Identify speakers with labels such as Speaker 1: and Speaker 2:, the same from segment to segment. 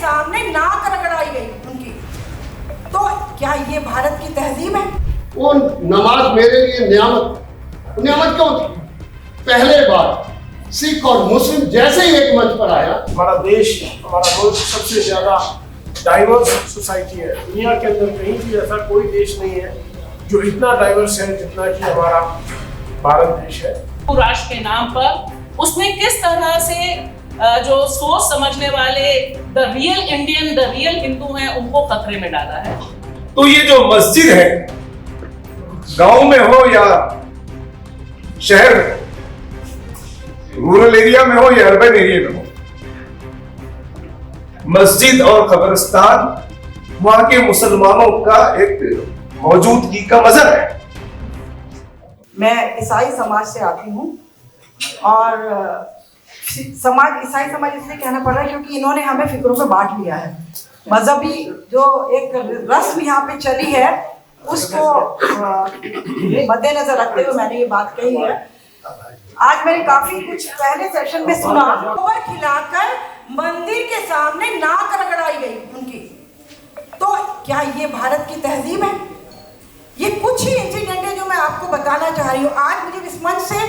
Speaker 1: सामने नाक रगड़ाई गई उनकी। तो क्या ये भारत की तहजीब है?
Speaker 2: वो नमाज मेरे लिए नियामत क्यों थी? पहले बार सिख और मुस्लिम जैसे ही एक मंच पर आया।
Speaker 3: हमारा देश, हमारा मुल्क सबसे ज्यादा डाइवर्स सोसाइटी है। दुनिया के अंदर कहीं भी ऐसा कोई देश नहीं है जो इतना डाइवर्स है जितना कि हमारा भारत देश है।
Speaker 4: राष्ट्र के नाम पर उसने किस तरह से जो सोच समझने वाले the real Indian, the real Hindu हैं, उनको खतरे में डाला है।
Speaker 5: तो ये जो मस्जिद है, गांव में हो या शहर में, रूरल एरिया में हो या अर्बन एरिया में हो, मस्जिद और कब्रिस्तान वहां के मुसलमानों का एक मौजूदगी का मजहर है।
Speaker 1: मैं ईसाई समाज से आती हूँ और ईसाई समाज इसलिए कहना पड़ रहा है क्योंकि इन्होंने हमें फिक्रों में बांट लिया है। मजहबी जो एक रस्म यहाँ पे चली है उसको मद्देनजर रखते हुए मैंने ये बात कही है। आज मैंने काफी कुछ पहले सेशन में सुना, गोबर खिलाकर मंदिर के सामने नाक रगड़ाई गई उनकी। तो क्या ये भारत की तहजीब है? ये कुछ ही इंसिडेंट है जो मैं आपको बताना चाह रही हूँ। आज मुझे इस मंच से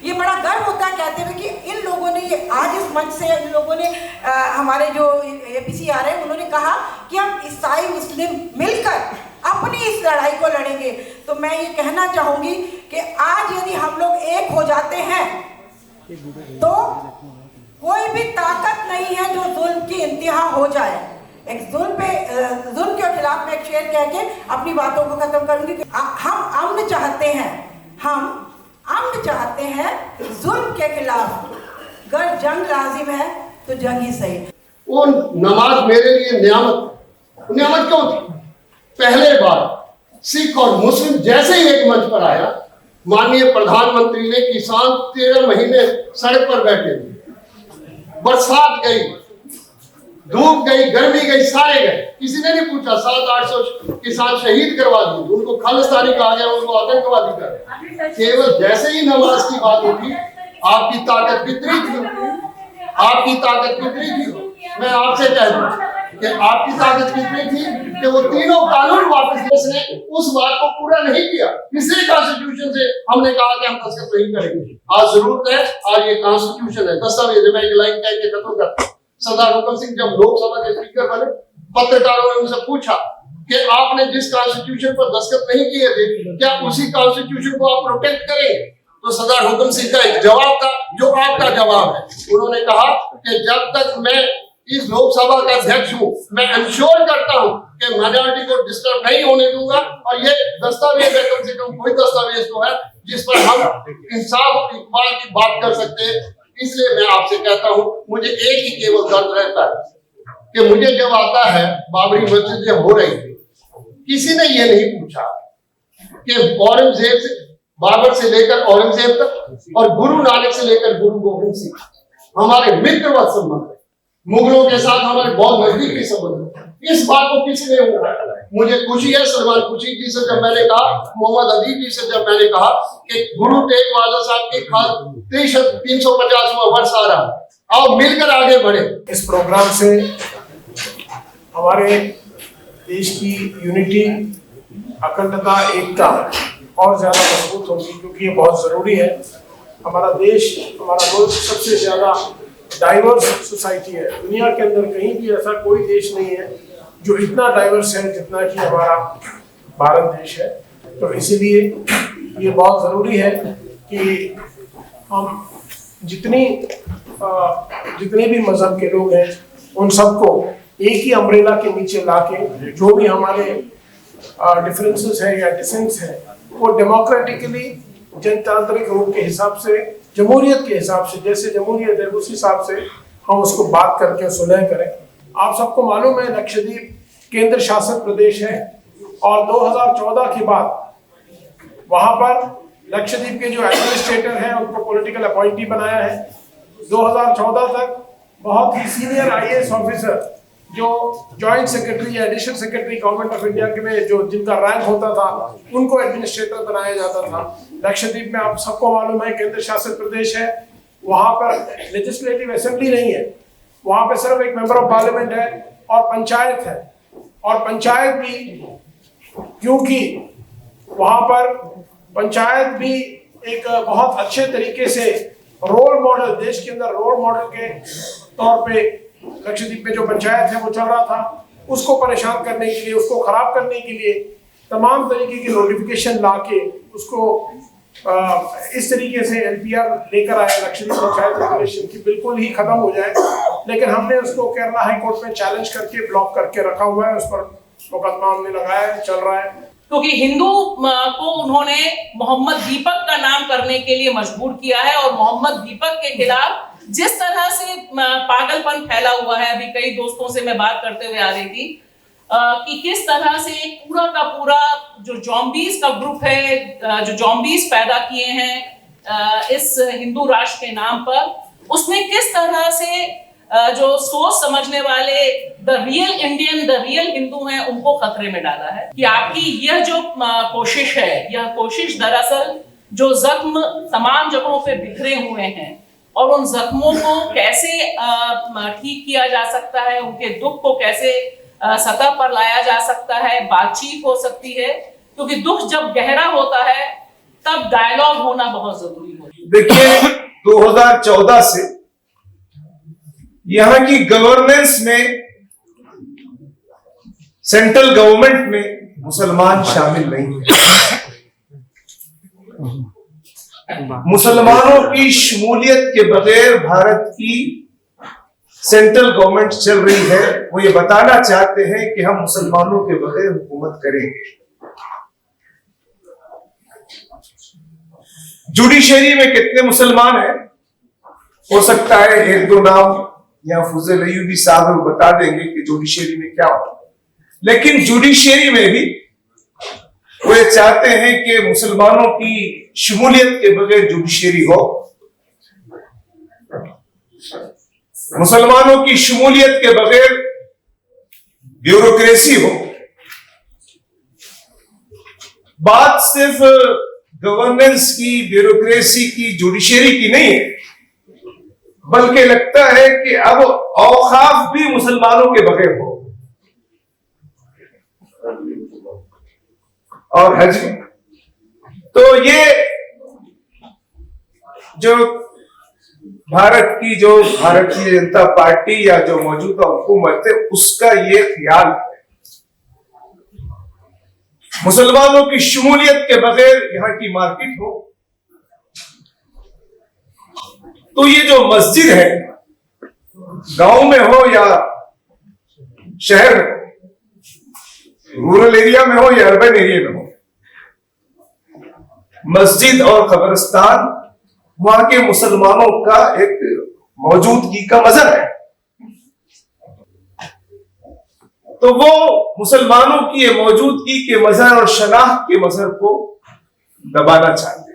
Speaker 1: ये बड़ा गर्व होता है कहते हुए कि इन लोगों ने आज इस मंच से इन लोगों ने हमारे जो APC आ रहे हैं उन्होंने कहा कि हम ईसाई मुस्लिम मिलकर अपनी इस लड़ाई को लड़ेंगे। तो मैं ये कहना चाहूंगी कि आज यदि हम लोग एक हो जाते हैं तो कोई भी ताकत नहीं है जो जुल्म की इंतहा हो जाए। एक जुल्म के खिलाफ मैं एक शेर कह के अपनी बातों को खत्म करूंगी कि हम अमन चाहते हैं जुल्म के खिलाफ। अगर जंग लाजिम है तो जंग ही सही।
Speaker 2: वो नमाज मेरे लिए नियामत क्यों थी? पहले बार सिख और मुस्लिम जैसे ही एक मंच पर आया, माननीय प्रधानमंत्री ने किसान 13 महीने सड़क पर बैठे थे। बरसात गई, धूप गई, गर्मी गई, सारे गए, किसी ने नहीं पूछा। 700-800 किसान शहीद करवा दिए, उनको खालिस्तानी कहा गया, उनको आतंकवादी कहा गया। केवल जैसे ही नमाज की बात उठी, आपकी ताकत कितनी थी? मैं आपसे कह दूं कि आपकी ताकत कितनी थी कि वो तीनों कानून वापस ने उस बात को पूरा नहीं किया। पिछले कॉन्स्टिट्यूशन से हमने कहा कि हम दस्तखत नहीं करेंगे। आज जरूरत है, आज ये कॉन्स्टिट्यूशन है, दस्तावेज। मैं एक लाइन कह के खत्म करता हूं। सरदार हुकम सिंह जब लोकसभा के स्पीकर बने, पत्रकारों ने उनसे पूछा कि आपने जिस कॉन्स्टिट्यूशन पर दस्तखत नहीं किए थे, क्या उसी कॉन्स्टिट्यूशन को आप प्रोटेक्ट करेंगे? तो सरदार हुकम सिंह का एक जवाब था जो आपका जवाब है। उन्होंने कहा कि जब तक मैं इस लोकसभा का अध्यक्ष हूँ, मैं इंश्योर करता हूँ कि माइनॉरिटी को डिस्टर्ब नहीं होने दूंगा। और ये दस्तावेज है, कम से कम कोई दस्तावेज तो है जिस पर हम इंसाफ और इकबाल की बात कर सकते हैं। इसलिए मैं आपसे कहता हूँ, मुझे एक ही केवल दर्द रहता है कि मुझे जब आता है, बाबरी मस्जिद जब हो रही थी, किसी ने ये नहीं पूछा कि बाबर से लेकर औरंगजेब तक और गुरु नानक से लेकर गुरु गोविंद सिंह हमारे मित्रवत संबंध है। मुगलों के साथ हमारे बहुत नजदीकी संबंध है। इस बात को किसी ने उठाया। मुझे खुशी है सलमान खुर्शीद जी से जब मैंने कहा, मोहम्मद अदीब जी से जब मैंने कहा कि गुरु तेग बहादुर साहब की 350वां वर्ष आ रहा है, आओ मिलकर आगे बढ़े।
Speaker 3: इस प्रोग्राम से हमारे देश की यूनिटी, अखंडता, एकता और ज्यादा मजबूत होगी, क्योंकि ये बहुत जरूरी है। हमारा देश, हमारा मुल्क सबसे ज्यादा डाइवर्स सोसाइटी है। दुनिया के अंदर कहीं भी ऐसा कोई देश नहीं है जो इतना डाइवर्स है जितना कि हमारा भारत देश है। तो इसीलिए ये बहुत ज़रूरी है कि हम जितने भी मजहब के लोग हैं उन सबको एक ही अम्ब्रेला के नीचे लाके जो भी हमारे डिफरेंसेस है या डिसेंट्स है वो डेमोक्रेटिकली, जनतांत्रिक रूप के हिसाब से, जमहूरियत के हिसाब से, जैसे जमहूरियत है उस हिसाब से हम उसको बात करके सुलह करें। आप सबको मालूम है लक्षद्वीप केंद्र शासित प्रदेश है और 2014 के बाद वहां पर लक्षद्वीप के जो एडमिनिस्ट्रेटर हैं उनको पॉलिटिकल अपॉइंटी बनाया है। 2014 तक बहुत ही सीनियर IAS ऑफिसर जो जॉइंट सेक्रेटरी या additional secretary government of India के में जो जिनका रैंक होता था उनको एडमिनिस्ट्रेटर बनाया जाता था। लक्षद्वीप में आप सबको मालूम है केंद्र शासित प्रदेश है, वहां पर लेजिस्लेटिव असेंबली नहीं है, वहां पर सिर्फ एक मेंबर ऑफ पार्लियामेंट है और पंचायत है, और पंचायत भी, क्योंकि वहां पर पंचायत भी एक बहुत अच्छे तरीके से रोल मॉडल, देश के अंदर रोल मॉडल के तौर पे लक्षद्वीप में जो पंचायत है वो चल रहा था, उसको परेशान करने के लिए, उसको खराब करने के लिए तमाम तरीके की नोटिफिकेशन लाके उसको इस तरीके से एलपीआर लेकर आया लक्षद्वीप पंचायत रेगुलेशन की बिल्कुल ही खत्म हो जाए। लेकिन हमने उसको केरला हाई कोर्ट में चैलेंज करके ब्लॉक करके रखा हुआ है, उस पर मुकदमा हमने लगाया है, चल रहा है।
Speaker 4: क्योंकि हिंदू को उन्होंने मोहम्मद दीपक का नाम करने के लिए मजबूर किया है, और मोहम्मद दीपक के खिलाफ जिस तरह से पागलपन फैला हुआ है, अभी कई दोस्तों से मैं बात करते हुए आ रही थी कि किस तरह से पूरा का पूरा जो जॉम्बीज का ग्रुप है, जो जॉम्बीज पैदा किए हैं इस हिंदू राष्ट्र के नाम पर, उसने किस तरह से जो सोच समझने वाले the real Indian, the real Hindu हैं, उनको खतरे में डाला है। कि आपकी यह जो कोशिश है, यह कोशिश दरअसल जो जख्म तमाम जगहों पे बिखरे हुए हैं और उन जख्मों को कैसे ठीक किया जा सकता है, उनके दुख को कैसे सतह पर लाया जा सकता है, बातचीत हो सकती है, क्योंकि दुख जब गहरा होता है तब डायलॉग होना बहुत जरूरी होता है।
Speaker 5: देखिए 2014 से यहां की गवर्नेंस में, सेंट्रल गवर्नमेंट में मुसलमान शामिल नहीं है। मुसलमानों की शमूलियत के बगैर भारत की सेंट्रल गवर्नमेंट चल रही है। वो ये बताना चाहते हैं कि हम मुसलमानों के बगैर हुकूमत करेंगे। जुडिशरी में कितने मुसलमान हैं? हो सकता है एक दो नाम या फुज़ैल अय्यूबी साहब बता देंगे कि जुडिशरी में क्या होता है, लेकिन जुडिशरी में भी वो ये चाहते हैं कि मुसलमानों की शमूलियत के बगैर जुडिशरी हो। मुसलमानों की शमूलियत के बगैर ब्यूरोक्रेसी हो। बात सिर्फ गवर्नेंस की, ब्यूरोक्रेसी की, जुडिशरी की नहीं है, बल्कि लगता है कि अब औकाफ भी मुसलमानों के बगैर हो और हज भी। तो ये जो भारतीय जनता पार्टी या जो मौजूदा हुकूमत है, उसका ये ख्याल है मुसलमानों की शमूलियत के बगैर यहां की मार्केट हो। तो ये जो मस्जिद है, गांव में हो या शहर में, रूरल एरिया में हो या अर्बन एरिया में हो, मस्जिद और कब्रिस्तान वहां के मुसलमानों का एक मौजूदगी का मजहर है। तो वो मुसलमानों की मौजूदगी के मजहर और शनाख्त के मजहर को दबाना चाहते हैं।